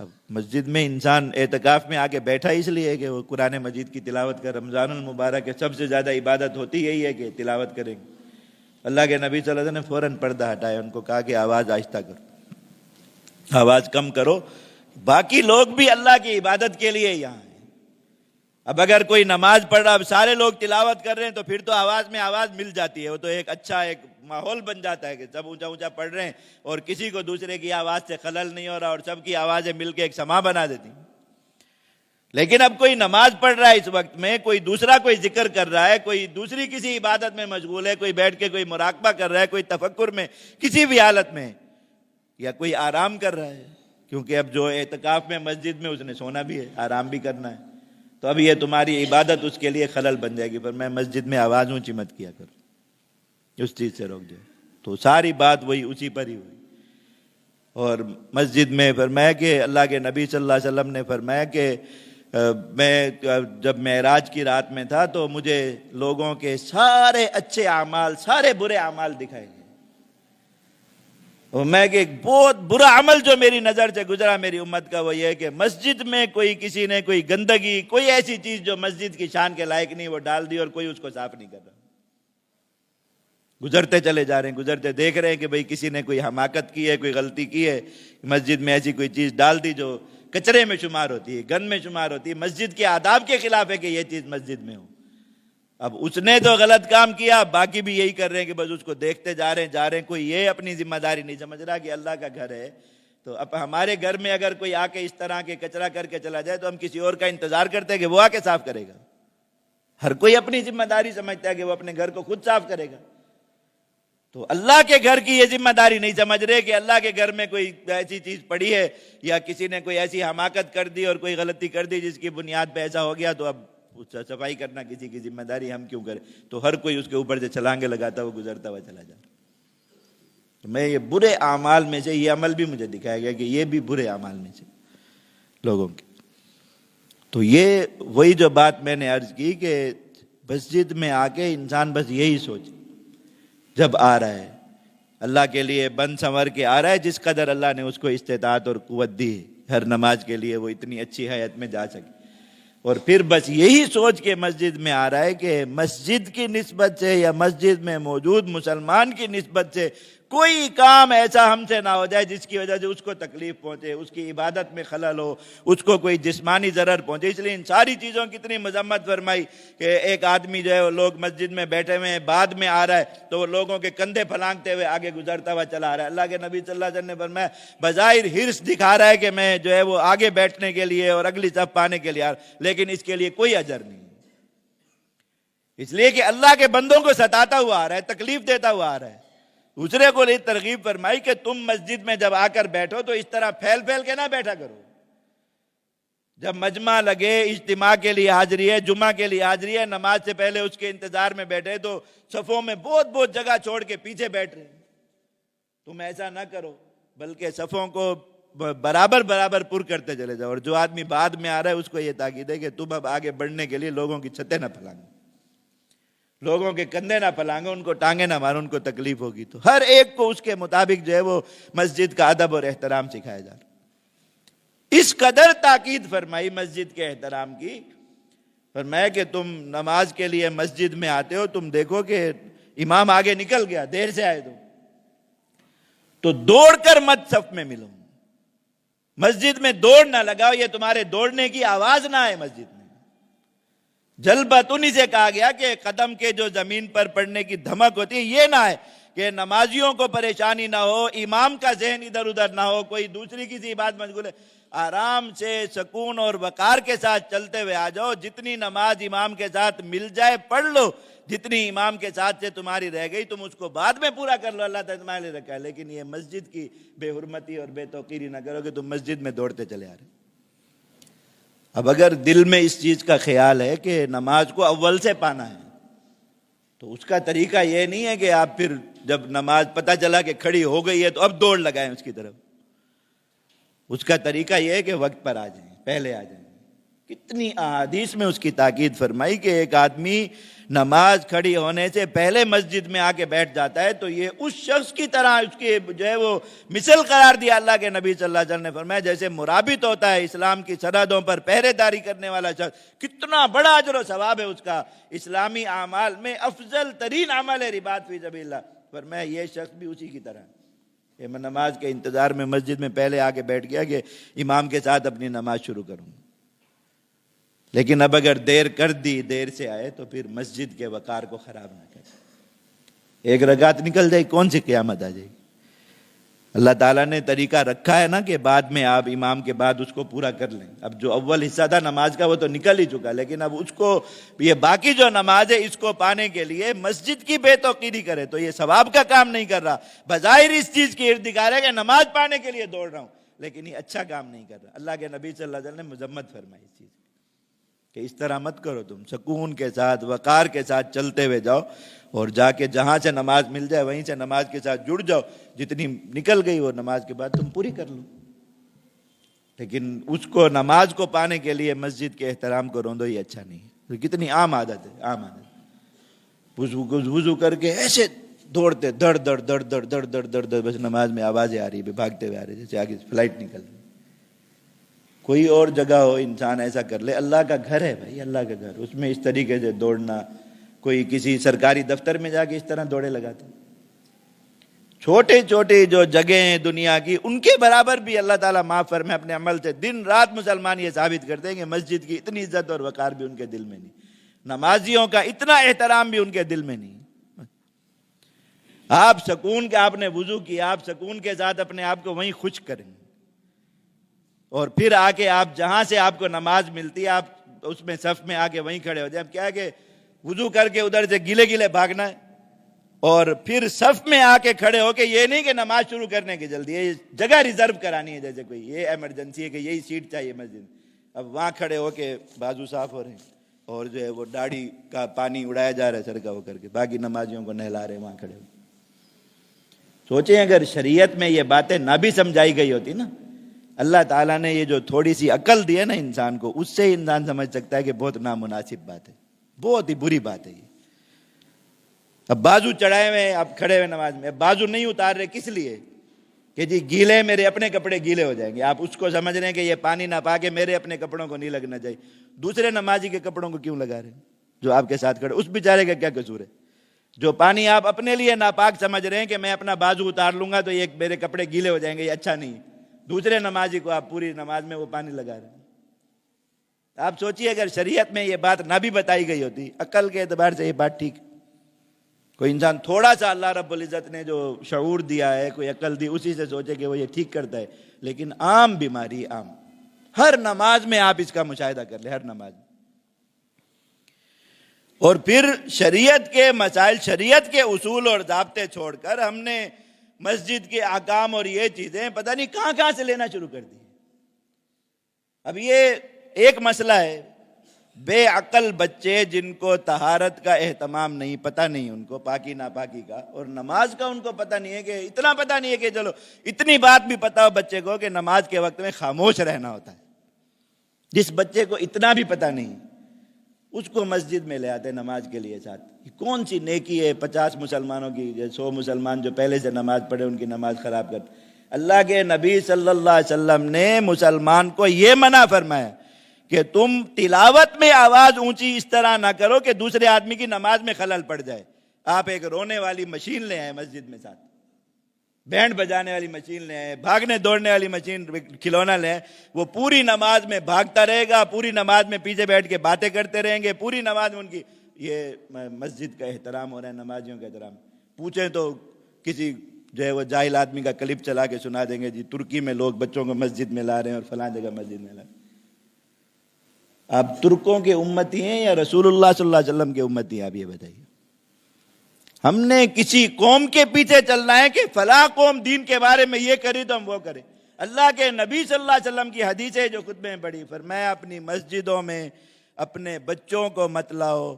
[SPEAKER 1] اب مسجد میں انسان اعتکاف میں آگے بیٹھا اس لیے کہ وہ قرآن مجید کی تلاوت کر، رمضان المبارک ہے، سب سے زیادہ عبادت ہوتی یہی ہے کہ تلاوت کریں گے۔ اللہ کے نبی صلی اللہ علیہ وسلم نے فوراً پردہ ہٹایا، ان کو کہا کہ آواز آہستہ کرو، آواز کم کرو، باقی لوگ بھی اللہ کی عبادت کے لیے یہاں ہیں۔ اب اگر کوئی نماز پڑھ رہا، اب سارے لوگ تلاوت کر رہے ہیں تو پھر تو آواز میں آواز مل جاتی ہے، وہ تو ایک اچھا ایک ماحول بن جاتا ہے کہ سب اونچا پڑھ رہے ہیں اور کسی کو دوسرے کی آواز سے خلل نہیں ہو رہا، اور سب کی آوازیں مل کے ایک سما بنا دیتی ہیں۔ لیکن اب کوئی نماز پڑھ رہا ہے اس وقت میں، کوئی دوسرا کوئی ذکر کر رہا ہے، کوئی دوسری کسی عبادت میں مشغول ہے، کوئی بیٹھ کے کوئی مراقبہ کر رہا ہے، کوئی تفکر میں کسی بھی حالت میں، یا کوئی آرام کر رہا ہے، کیونکہ اب جو اعتکاف میں مسجد میں اس نے سونا بھی ہے، آرام بھی کرنا ہے، تو اب یہ تمہاری عبادت اس کے لیے خلل بن جائے گی۔ پر میں مسجد میں آواز اونچی مت کیا کرو، اس چیز سے روک دو۔ تو ساری بات وہی اسی پر ہی ہوئی۔ اور مسجد میں فرمایا کہ اللہ کے نبی صلی اللہ علیہ وسلم نے فرمایا کہ میں جب معراج کی رات میں تھا تو مجھے لوگوں کے سارے اچھے اعمال، سارے برے اعمال دکھائے گئے، اور میں کہ ایک بہت برا عمل جو میری نظر سے گزرا میری امت کا وہ یہ ہے کہ مسجد میں کوئی کسی نے کوئی گندگی کوئی ایسی چیز جو مسجد کی شان کے لائق نہیں وہ ڈال دی اور کوئی اس کو صاف نہیں کر رہا. گزرتے چلے جا رہے ہیں, گزرتے دیکھ رہے ہیں کہ بھئی کسی نے کوئی حماقت کی ہے, کوئی غلطی کی ہے, مسجد میں ایسی کوئی چیز ڈال دی جو کچرے میں شمار ہوتی ہے, گند میں شمار ہوتی ہے, مسجد کے آداب کے خلاف ہے کہ یہ چیز مسجد میں ہو. اب اس نے تو غلط کام کیا, باقی بھی یہی کر رہے ہیں کہ بس اس کو دیکھتے جا رہے ہیں. کوئی یہ اپنی ذمہ داری نہیں سمجھ رہا کہ اللہ کا گھر ہے. تو اب ہمارے گھر میں اگر کوئی آ کے اس طرح کے کچرا کر کے چلا جائے تو ہم کسی اور کا انتظار کرتے ہیں کہ وہ آ کے صاف کرے گا. ہر کوئی اپنی ذمہ داری سمجھتا ہے کہ وہ اپنے گھر کو خود صاف کرے گا. تو اللہ کے گھر کی یہ ذمہ داری نہیں سمجھ رہے کہ اللہ کے گھر میں کوئی ایسی چیز پڑی ہے یا کسی نے کوئی ایسی حماقت کر دی اور کوئی غلطی کر دی جس کی بنیاد پہ ایسا ہو گیا, تو اب صفائی کرنا کسی کی ذمہ داری ہم کیوں کریں. تو ہر کوئی اس کے اوپر سے چھلانگیں لگاتا ہوا گزرتا ہوا چلا جاتا. میں یہ برے اعمال میں سے یہ عمل بھی مجھے دکھایا گیا کہ یہ بھی برے اعمال میں سے لوگوں کے. تو یہ وہی جو بات میں نے عرض کی کہ مسجد میں آ کے انسان بس یہی سوچے جب آ رہا ہے اللہ کے لیے بن سنور کے آ رہا ہے, جس قدر اللہ نے اس کو استطاعت اور قوت دی ہر نماز کے لیے وہ اتنی اچھی حیات میں جا سکے, اور پھر بس یہی سوچ کے مسجد میں آ رہا ہے کہ مسجد کی نسبت سے یا مسجد میں موجود مسلمان کی نسبت سے کوئی کام ایسا ہم سے نہ ہو جائے جس کی وجہ سے اس کو تکلیف پہنچے, اس کی عبادت میں خلل ہو, اس کو کوئی جسمانی ضرر پہنچے. اس لیے ان ساری چیزوں کی اتنی مذمت فرمائی کہ ایک آدمی جو ہے وہ لوگ مسجد میں بیٹھے ہوئے ہیں, بعد میں آ رہا ہے تو وہ لوگوں کے کندھے پھلانگتے ہوئے آگے گزرتا ہوا چلا آ رہا ہے. اللہ کے نبی صلی اللہ علیہ وسلم نے فرمایا بظاہر حرص دکھا رہا ہے کہ میں جو ہے وہ آگے بیٹھنے کے لیے اور اگلی صف پانے کے لیے آ رہا, لیکن اس کے لیے کوئی اجر نہیں, اس لیے کہ اللہ کے بندوں کو ستاتا ہوا آ رہا ہے, تکلیف دیتا ہوا آ رہا ہے. دوسرے کو یہ ترغیب فرمائی کہ تم مسجد میں جب آ کر بیٹھو تو اس طرح پھیل پھیل کے نہ بیٹھا کرو. جب مجمع لگے, اجتماع کے لیے حاضری ہے, جمعہ کے لیے حاضری ہے, نماز سے پہلے اس کے انتظار میں بیٹھے تو صفوں میں بہت بہت جگہ چھوڑ کے پیچھے بیٹھ رہے. تم ایسا نہ کرو, بلکہ صفوں کو برابر برابر پر کرتے چلے جاؤ. اور جو آدمی بعد میں آ رہا ہے اس کو یہ تاکید ہے کہ تم اب آگے بڑھنے کے لیے لوگوں کی چھتیں نہ پھلانگو, لوگوں کے کندھے نہ پھلانگو, ان کو ٹانگیں نہ مارو, ان کو تکلیف ہوگی. تو ہر ایک کو اس کے مطابق جو ہے وہ مسجد کا ادب اور احترام سکھایا جا رہا. اس قدر تاکید فرمائی مسجد کے احترام کی, فرمایا کہ تم نماز کے لیے مسجد میں آتے ہو, تم دیکھو کہ امام آگے نکل گیا, دیر سے آئے تو دوڑ کر مت صف میں ملو, مسجد میں دوڑ نہ لگاؤ, یہ تمہارے دوڑنے کی آواز نہ آئے مسجد میں. جلبت انہی سے کہا گیا کہ قدم کے جو زمین پر پڑنے کی دھمک ہوتی ہے یہ نہ ہے کہ نمازیوں کو پریشانی نہ ہو, امام کا ذہن ادھر ادھر نہ ہو, کوئی دوسری کسی بات مشغول ہے. آرام سے سکون اور وقار کے ساتھ چلتے ہوئے آ جاؤ, جتنی نماز امام کے ساتھ مل جائے پڑھ لو, جتنی امام کے ساتھ سے تمہاری رہ گئی تم اس کو بعد میں پورا کر لو, اللہ تعالیٰ تمہارے لیے رکھا ہے. لیکن یہ مسجد کی بے حرمتی اور بے توقیری نہ کرو کہ تم مسجد میں دوڑتے چلے آ رہے. اب اگر دل میں اس چیز کا خیال ہے کہ نماز کو اول سے پانا ہے تو اس کا طریقہ یہ نہیں ہے کہ آپ پھر جب نماز پتہ چلا کہ کھڑی ہو گئی ہے تو اب دوڑ لگائیں اس کی طرف. اس کا طریقہ یہ ہے کہ وقت پر آ جائیں, پہلے آ جائیں. کتنی احادیث میں اس کی تاکید فرمائی کہ ایک آدمی نماز کھڑی ہونے سے پہلے مسجد میں آ کے بیٹھ جاتا ہے تو یہ اس شخص کی طرح اس کی جو ہے وہ مثل قرار دیا اللہ کے نبی صلی اللہ علیہ وسلم نے فرمایا جیسے مرابط ہوتا ہے اسلام کی سرحدوں پر پہرے داری کرنے والا شخص, کتنا بڑا اجر و ثواب ہے اس کا. اسلامی اعمال میں افضل ترین عمل ہے رباط فی سبیل اللہ. فرمایا یہ شخص بھی اسی کی طرح ہے. میں نماز کے انتظار میں مسجد میں پہلے آ کے بیٹھ گیا کہ امام کے ساتھ اپنی نماز شروع کروں, لیکن اب اگر دیر کر دی, دیر سے آئے تو پھر مسجد کے وقار کو خراب نہ کرے. ایک رکعت نکل جائے, کون سی قیامت آ جائے گی. اللہ تعالیٰ نے طریقہ رکھا ہے نا کہ بعد میں آپ امام کے بعد اس کو پورا کر لیں. اب جو اول حصہ تھا نماز کا وہ تو نکل ہی چکا, لیکن اب اس کو یہ باقی جو نماز ہے اس کو پانے کے لیے مسجد کی بے توقیری کرے تو یہ ثواب کا کام نہیں کر رہا. بظاہر اس چیز کی ارتکاب ہے کہ نماز پانے کے لیے دوڑ رہا ہوں, لیکن یہ اچھا کام نہیں کر رہا. اللہ کے نبی صلی اللہ علیہ وسلم نے مذمت فرمائی اس چیز کہ اس طرح مت کرو, تم سکون کے ساتھ وقار کے ساتھ چلتے ہوئے جاؤ اور جا کے جہاں سے نماز مل جائے وہیں سے نماز کے ساتھ جڑ جاؤ. جتنی نکل گئی وہ نماز کے بعد تم پوری کر لو. لیکن اس کو نماز کو پانے کے لیے مسجد کے احترام کو روندو یہ اچھا نہیں ہے. کتنی عام عادت ہے, عام عادت. وضو کر کے ایسے دوڑتے دڑ دڑ دڑ دڑ دڑ دڑ دڑ دڑ، بس نماز میں آوازیں آ رہی ہے، بھاگتے ہوئے آ رہے جیسے آگے فلائٹ نکل رہی۔ کوئی اور جگہ ہو انسان ایسا کر لے، اللہ کا گھر ہے بھائی، اللہ کا گھر، اس میں اس طریقے سے دوڑنا، کوئی کسی سرکاری دفتر میں جا کے اس طرح دوڑے لگاتا۔ چھوٹے چھوٹے جو جگہیں ہیں دنیا کی، ان کے برابر بھی اللہ تعالیٰ معاف فرمائے اپنے عمل سے۔ دن رات مسلمان یہ ثابت کرتے ہیں کہ مسجد کی اتنی عزت اور وقار بھی ان کے دل میں نہیں، نمازیوں کا اتنا احترام بھی ان کے دل میں نہیں۔ آپ سکون کے، آپ نے وضو کیا، آپ سکون کے ساتھ اپنے آپ کو وہیں خوش کریں، اور پھر آ کے آپ جہاں سے آپ کو نماز ملتی ہے آپ اس میں صف میں آ کے وہیں کھڑے ہو جائیں۔ کیا ہے کہ وضو کر کے ادھر سے گیلے گیلے بھاگنا ہے، اور پھر صف میں آ کے کھڑے ہو کے یہ نہیں کہ نماز شروع کرنے کی جلدی ہے، یہ جگہ ریزرو کرانی ہے، جیسے کوئی یہ ایمرجنسی ہے کہ یہی سیٹ چاہیے مسجد۔ اب وہاں کھڑے ہو کے بازو صاف ہو رہے ہیں، اور جو ہے وہ داڑھی کا پانی اڑایا جا رہا ہے سرکا ہو کر کے، باقی نمازیوں کو نہلا رہے ہیں وہاں کھڑے ہو۔ سوچیں اگر شریعت میں یہ باتیں نہ بھی سمجھائی گئی ہوتی نا، اللہ تعالیٰ نے یہ جو تھوڑی سی عقل دی ہے نا انسان کو، اس سے انسان سمجھ سکتا ہے کہ بہت نامناسب بات ہے، بہت ہی بری بات ہے یہ۔ اب بازو چڑھائے ہوئے اب کھڑے ہوئے نماز میں، بازو نہیں اتار رہے کس لیے؟ کہ جی گیلے، میرے اپنے کپڑے گیلے ہو جائیں گے۔ آپ اس کو سمجھ رہے ہیں کہ یہ پانی نہ پا کے میرے اپنے کپڑوں کو نہیں لگنا چاہیے، دوسرے نمازی کے کپڑوں کو کیوں لگا رہے ہیں جو آپ کے ساتھ کھڑے؟ اس بیچارے کا کیا قصور ہے؟ جو پانی آپ اپنے لیے ناپاک سمجھ رہے ہیں کہ میں اپنا بازو اتار لوں گا تو یہ میرے کپڑے گیلے ہو جائیں گے، یہ اچھا نہیں، دوسرے نمازی کو آپ پوری نماز میں وہ پانی لگا رہے ہیں۔ آپ سوچئے اگر شریعت میں یہ بات نہ بھی بتائی گئی ہوتی، عقل کے اعتبار سے یہ بات ٹھیک، کوئی انسان تھوڑا سا اللہ رب العزت نے جو شعور دیا ہے، کوئی عقل دی، اسی سے سوچے کہ وہ یہ ٹھیک کرتا ہے، لیکن عام بیماری، عام ہر نماز میں آپ اس کا مشاہدہ کر لیں، ہر نماز میں۔ اور پھر شریعت کے مسائل، شریعت کے اصول اور ضابطے چھوڑ کر ہم نے مسجد کے احکام اور یہ چیزیں پتہ نہیں کہاں کہاں سے لینا شروع کر دی۔ اب یہ ایک مسئلہ ہے، بے عقل بچے جن کو طہارت کا اہتمام نہیں، پتہ نہیں ان کو پاکی ناپاکی کا، اور نماز کا ان کو پتہ نہیں ہے، کہ اتنا پتہ نہیں ہے کہ چلو اتنی بات بھی پتہ ہو بچے کو کہ نماز کے وقت میں خاموش رہنا ہوتا ہے۔ جس بچے کو اتنا بھی پتہ نہیں، اس کو مسجد میں لے آتے نماز کے لیے ساتھ۔ کون سی نیکی ہے 50 مسلمانوں کی، 100 مسلمان جو پہلے سے نماز پڑھے ان کی نماز خراب کر؟ اللہ کے نبی صلی اللہ علیہ وسلم نے مسلمان کو یہ منع فرمایا کہ تم تلاوت میں آواز اونچی اس طرح نہ کرو کہ دوسرے آدمی کی نماز میں خلل پڑ جائے۔ آپ ایک رونے والی مشین لے آئے مسجد میں ساتھ، بینڈ بجانے والی مشین لے آئے، بھاگنے دوڑنے والی مشین، کھلونا لے آئے، وہ پوری نماز میں بھاگتا رہے گا، پوری نماز میں پیچھے بیٹھ کے باتیں کرتے رہیں گے، پوری نماز میں ان کی یہ مسجد کا احترام ہو رہا ہے، نمازیوں کا احترام۔ پوچھیں تو کسی جو ہے وہ جاہل آدمی کا کلپ چلا کے سنا دیں گے، جی ترکی میں لوگ بچوں کو مسجد میں لا رہے ہیں اور فلاں جگہ مسجد میں لا رہے ہیں۔ آپ ترکوں کے امتی ہیں یا رسول اللہ صلی اللہ علیہ وسلم کے امتی ہیں؟ آپ یہ بتائیے۔ ہم نے کسی قوم کے پیچھے چلنا ہے کہ فلاں قوم دین کے بارے میں یہ کرے تو ہم وہ کریں؟ اللہ کے نبی صلی اللہ علیہ وسلم کی حدیث ہے جو خطبے میں پڑھی، فرمایا اپنی مسجدوں میں اپنے بچوں کو مت لاؤ،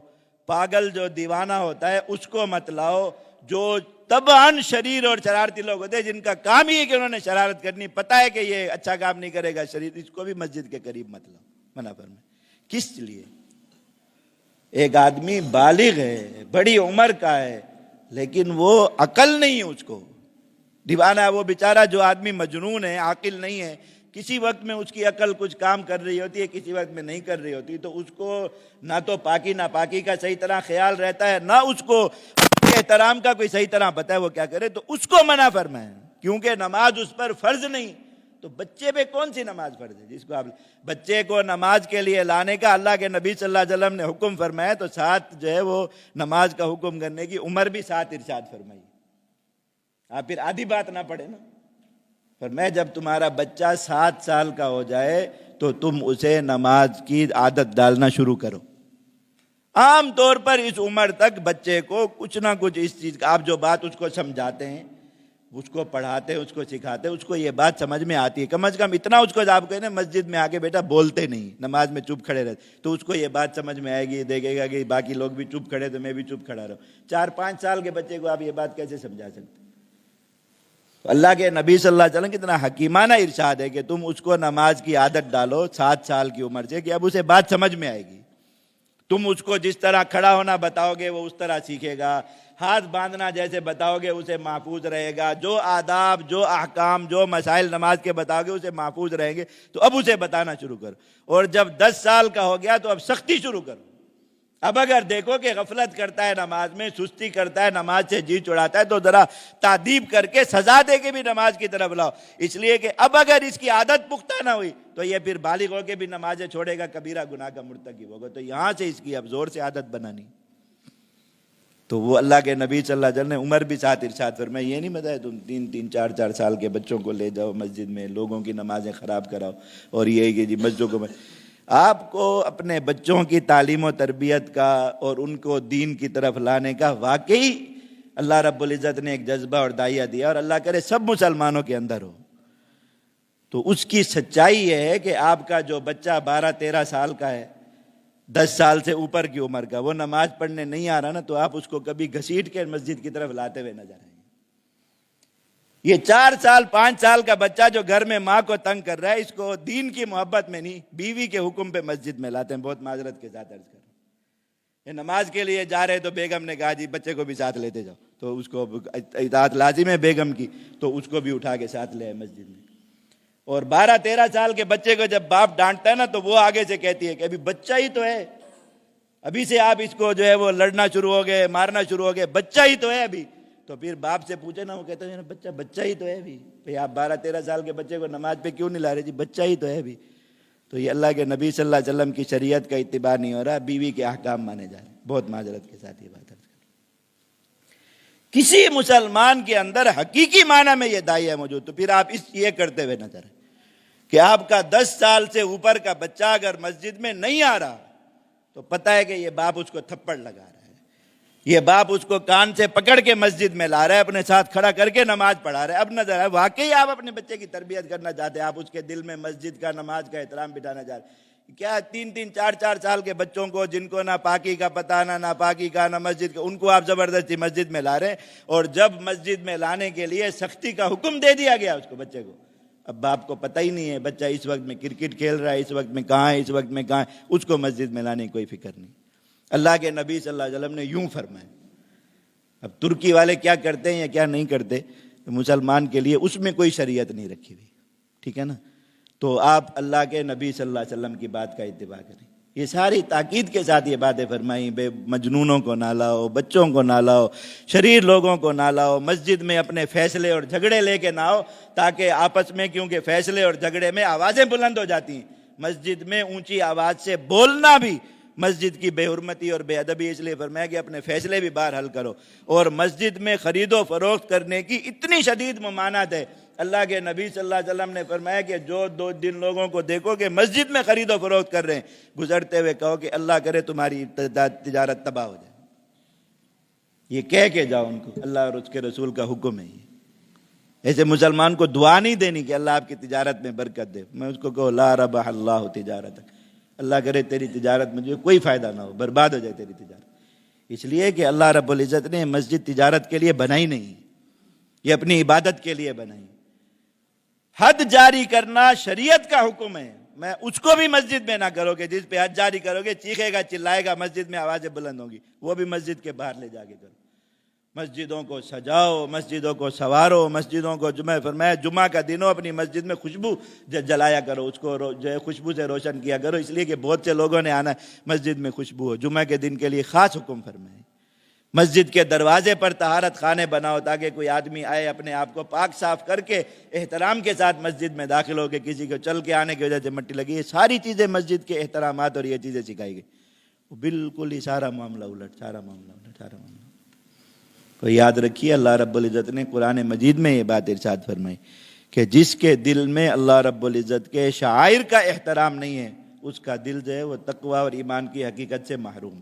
[SPEAKER 1] پاگل جو دیوانہ ہوتا ہے اس کو مت لاؤ، جو طبعاً شریر اور شرارتی لوگ ہوتے ہیں جن کا کام ہی ہے کہ انہوں نے شرارت کرنی، پتہ ہے کہ یہ اچھا کام نہیں کرے گا شریر، اس کو بھی مسجد کے قریب مت لاؤ، منع فرمایا۔ کس لیے؟ ایک آدمی بالغ ہے، بڑی عمر کا ہے، لیکن وہ عقل نہیں ہے، اس کو دیوانہ ہے وہ بیچارہ، جو آدمی مجنون ہے، عاقل نہیں ہے، کسی وقت میں اس کی عقل کچھ کام کر رہی ہوتی ہے، کسی وقت میں نہیں کر رہی ہوتی، تو اس کو نہ تو پاکی ناپاکی کا صحیح طرح خیال رہتا ہے، نہ اس کو احترام کا کوئی صحیح طرح پتہ ہے وہ کیا کرے، تو اس کو منع فرمایا، کیونکہ نماز اس پر فرض نہیں۔ تو بچے پہ کون سی نماز فرض ہے جس کو آپ بچے کو نماز کے لیے لانے کا اللہ کے نبی صلی اللہ علیہ وسلم نے حکم فرمایا، تو ساتھ جو ہے وہ نماز کا حکم کرنے کی عمر بھی ساتھ ارشاد فرمائی۔ آپ پھر آدھی بات نہ پڑھے نا، فرمایا جب تمہارا بچہ 7 سال کا ہو جائے تو تم اسے نماز کی عادت ڈالنا شروع کرو۔ عام طور پر اس عمر تک بچے کو کچھ نہ کچھ اس چیز کا، آپ جو بات اس کو سمجھاتے ہیں، اس کو پڑھاتے ہیں، اس کو سکھاتے ہیں، اس کو یہ بات سمجھ میں آتی ہے، کم از کم اتنا اس کو آپ کہیں نا مسجد میں آگے بیٹا بولتے نہیں، نماز میں چپ کھڑے رہتے، تو اس کو یہ بات سمجھ میں آئے گی، دیکھے گا کہ باقی لوگ بھی چپ کھڑے تو میں بھی چپ کھڑا رہوں۔ 4-5 سال کے بچے کو آپ یہ بات کیسے سمجھا سکتے؟ اللہ کے نبی صلی اللہ علیہ وسلم کتنا حکیمانہ ارشاد ہے کہ تم اس کو نماز کی عادت ڈالو 7 سال کی عمر سے، کہ اب اسے بات سمجھ میں آئے گی، تم اس کو جس طرح کھڑا ہونا بتاؤ گے وہ اس طرح سیکھے گا، ہاتھ باندھنا جیسے بتاؤ گے اسے محفوظ رہے گا، جو آداب، جو احکام، جو مسائل نماز کے بتاؤ گے اسے محفوظ رہیں گے، تو اب اسے بتانا شروع کرو۔ اور جب 10 سال کا ہو گیا تو اب سختی شروع کرو۔ اب اگر دیکھو کہ غفلت کرتا ہے نماز میں، سستی کرتا ہے، نماز سے جی چڑھاتا ہے، تو ذرا تعدیب کر کے سزا دے کے بھی نماز کی طرف لاؤ، اس لیے کہ اب اگر اس کی عادت پختہ نہ ہوئی تو یہ پھر بالغ ہو کے بھی نمازیں چھوڑے گا، کبیرہ گناہ کا مرتکب ہوگا۔ تو یہاں سے اس کی اب زور سے عادت بنانی۔ تو وہ اللہ کے نبی صلی اللہ علیہ وسلم نے عمر بھی ساتھ ارشاد فرمایا، یہ نہیں بتایا تم 3 4 سال کے بچوں کو لے جاؤ مسجد میں، لوگوں کی نمازیں خراب کراؤ، اور یہ کہ جی مسجدوں کو آپ کو اپنے بچوں کی تعلیم و تربیت کا اور ان کو دین کی طرف لانے کا واقعی اللہ رب العزت نے ایک جذبہ اور داعیہ دیا، اور اللہ کرے سب مسلمانوں کے اندر ہو۔ تو اس کی سچائی یہ ہے کہ آپ کا جو بچہ 12 13 سال کا ہے، 10 سال سے اوپر کی عمر کا، وہ نماز پڑھنے نہیں آ رہا نا، تو آپ اس کو کبھی گھسیٹ کے مسجد کی طرف لاتے ہوئے نظر آئیں گے۔ یہ 4 سال 5 سال کا بچہ جو گھر میں ماں کو تنگ کر رہا ہے، اس کو دین کی محبت میں نہیں، بیوی کے حکم پہ مسجد میں لاتے ہیں۔ بہت معذرت کے ساتھ عرض کر رہا ہوں، یہ نماز کے لیے جا رہے تو بیگم نے کہا جی بچے کو بھی ساتھ لیتے جاؤ، تو اس کو اطاعت لازم ہے بیگم کی، تو اس کو بھی اٹھا کے ساتھ لے آئے مسجد میں۔ اور 12 13 سال کے بچے کو جب باپ ڈانٹتا ہے نا، تو وہ آگے سے کہتی ہے کہ ابھی بچہ ہی تو ہے، ابھی سے آپ اس کو جو ہے وہ لڑنا شروع ہو گئے، مارنا شروع ہو گئے، بچہ ہی تو ہے ابھی۔ تو پھر باپ سے پوچھے نا، وہ کہتا ہے بچہ ہی تو ہے ابھی، بھئی آپ 12 13 سال کے بچے کو نماز پہ کیوں نہیں لا رہے؟ جی بچہ ہی تو ہے ابھی۔ تو یہ اللہ کے نبی صلی اللہ علیہ وسلم کی شریعت کا اتباع نہیں ہو رہا، بیوی کے احکام مانے جا رہے ہیں۔ بہت معذرت کے ساتھ یہ بات ہے۔ کسی مسلمان کے اندر حقیقی معنی میں یہ داعیہ موجود، تو پھر آپ یہ کرتے ہوئے نظر آئیں کہ آپ کا 10 سال سے اوپر کا بچہ اگر مسجد میں نہیں آ رہا تو پتہ ہے کہ یہ باپ اس کو تھپڑ لگا رہا ہے، یہ باپ اس کو کان سے پکڑ کے مسجد میں لا رہا ہے، اپنے ساتھ کھڑا کر کے نماز پڑھا رہا ہے۔ اب نظر آئے واقعی آپ اپنے بچے کی تربیت کرنا چاہتے ہیں، آپ اس کے دل میں مسجد کا، نماز کا احترام بٹھانا چاہتے ہیں۔ کیا 3 3 4 4 سال کے بچوں کو، جن کو نہ پاکی کا پتہ، نہ ناپاکی کا، نہ مسجد کا، ان کو آپ زبردستی مسجد میں لا رہے ہیں، اور جب مسجد میں لانے کے لیے سختی کا حکم دے دیا گیا اس کو، بچے کو، اب باپ کو پتہ ہی نہیں ہے بچہ اس وقت میں کرکٹ کھیل رہا ہے، اس وقت میں کہاں ہے، اس وقت میں کہاں ہے، اس کو مسجد میں لانے کی کوئی فکر نہیں۔ اللہ کے نبی صلی اللہ علیہ وسلم نے یوں فرمایا۔ اب ترکی والے کیا کرتے ہیں یا کیا نہیں کرتے، مسلمان کے لیے اس میں کوئی شریعت نہیں رکھی ہوئی، ٹھیک ہے نا؟ تو آپ اللہ کے نبی صلی اللہ علیہ وسلم کی بات کا اتباع کریں۔ یہ ساری تاکید کے ساتھ یہ باتیں فرمائیں، بے مجنونوں کو نہ لاؤ، بچوں کو نہ لاؤ، شریر لوگوں کو نہ لاؤ، مسجد میں اپنے فیصلے اور جھگڑے لے کے نہ آؤ، تاکہ آپس میں، کیونکہ فیصلے اور جھگڑے میں آوازیں بلند ہو جاتی ہیں، مسجد میں اونچی آواز سے بولنا بھی مسجد کی بے حرمتی اور بے ادبی، اس لیے فرمایا کہ اپنے فیصلے بھی باہر حل کرو۔ اور مسجد میں خرید و فروخت کرنے کی اتنی شدید ممانعت ہے، اللہ کے نبی صلی اللہ علیہ وسلم نے فرمایا کہ جو 2 دن لوگوں کو دیکھو کہ مسجد میں خرید و فروخت کر رہے ہیں، گزرتے ہوئے کہو کہ اللہ کرے تمہاری تجارت تباہ ہو جائے۔ یہ کہہ کے جاؤ ان کو، اللہ اور اس کے رسول کا حکم ہے یہ۔ ایسے مسلمان کو دعا نہیں دینی کہ اللہ آپ کی تجارت میں برکت دے، میں اس کو کہو لا ربح اللہ تجارتک، اللہ کرے تیری تجارت میں جو کوئی فائدہ نہ ہو، برباد ہو جائے تیری تجارت۔ اس لیے کہ اللہ رب العزت نے مسجد تجارت کے لیے بنائی نہیں، یہ اپنی عبادت کے لیے بنائی۔ حد جاری کرنا شریعت کا حکم ہے، میں اس کو بھی مسجد میں نہ کرو کہ جس پہ حد جاری کرو گے چیخے گا چلائے گا، مسجد میں آوازیں بلند ہوں گی، وہ بھی مسجد کے باہر لے جا کے کرو۔ مسجدوں کو سجاؤ، مسجدوں کو سنوارو، مسجدوں کو فرمایا جمعہ کا دن ہو اپنی مسجد میں خوشبو جلایا کرو، اس کو جو ہے خوشبو سے روشن کیا کرو، اس لیے کہ بہت سے لوگوں نے آنا ہے مسجد میں خوشبو ہو۔ جمعہ کے دن کے لیے خاص حکم فرمائے۔ مسجد کے دروازے پر طہارت خانے بناؤ تاکہ کوئی آدمی آئے اپنے آپ کو پاک صاف کر کے احترام کے ساتھ مسجد میں داخل ہو کے، کسی کو چل کے آنے کی وجہ سے مٹی لگی، یہ ساری چیزیں مسجد کے احترامات اور یہ چیزیں سکھائی گئی۔ وہ بالکل ہی سارا معاملہ الٹ، سارا معاملہ الٹ، سارا معاملہ۔ تو یاد رکھیے اللہ رب العزت نے قرآن مجید میں یہ بات ارشاد فرمائی کہ جس کے دل میں اللہ رب العزت کے شعائر کا احترام نہیں ہے، اس کا دل جو ہے وہ تقوی اور ایمان کی حقیقت سے محروم۔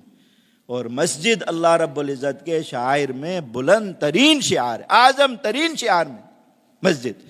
[SPEAKER 1] اور مسجد اللہ رب العزت کے شعائر میں بلند ترین شعار، اعظم ترین شعار میں مسجد۔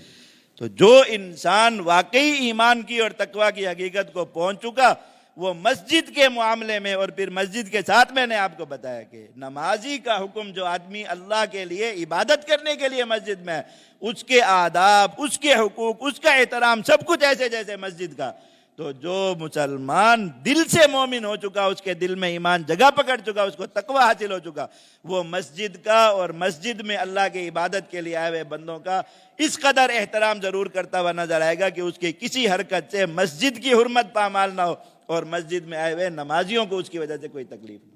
[SPEAKER 1] تو جو انسان واقعی ایمان کی اور تقوی کی حقیقت کو پہنچ چکا، وہ مسجد کے معاملے میں، اور پھر مسجد کے ساتھ میں نے آپ کو بتایا کہ نمازی کا حکم، جو آدمی اللہ کے لیے عبادت کرنے کے لیے مسجد میں ہے، اس کے آداب، اس کے حقوق، اس کا احترام، سب کچھ ایسے جیسے مسجد کا۔ تو جو مسلمان دل سے مومن ہو چکا، اس کے دل میں ایمان جگہ پکڑ چکا، اس کو تقوی حاصل ہو چکا، وہ مسجد کا اور مسجد میں اللہ کی عبادت کے لیے آئے ہوئے بندوں کا اس قدر احترام ضرور کرتا ہوا نظر آئے گا کہ اس کی کسی حرکت سے مسجد کی حرمت پامال نہ ہو، اور مسجد میں آئے ہوئے نمازیوں کو اس کی وجہ سے کوئی تکلیف نہ ہو۔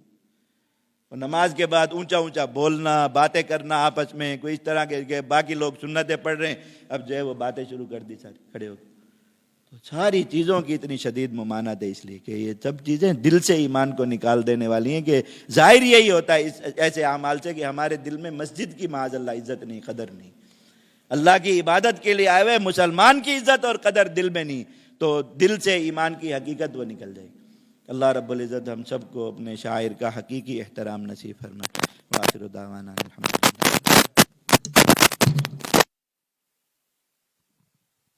[SPEAKER 1] اور نماز کے بعد اونچا اونچا بولنا، باتیں کرنا آپس میں، کوئی اس طرح کے باقی لوگ سنتیں پڑھ رہے ہیں، اب جو ہے وہ باتیں شروع کر دی ساری کھڑے ہو کے۔ تو ساری چیزوں کی اتنی شدید ممانعت ہے، اس لیے کہ یہ سب چیزیں دل سے ایمان کو نکال دینے والی ہیں، کہ ظاہر یہی ہوتا ہے اس ایسے اعمال سے کہ ہمارے دل میں مسجد کی معاذ اللہ عزت نہیں، قدر نہیں، اللہ کی عبادت کے لیے آئے ہوئے مسلمان کی عزت اور قدر دل میں نہیں، تو دل سے ایمان کی حقیقت وہ نکل جائے گی۔ اللہ رب العزت ہم سب کو اپنے شاعر کا حقیقی احترام نصیب فرمائے۔ وآخر دعوانا الحمد للہ۔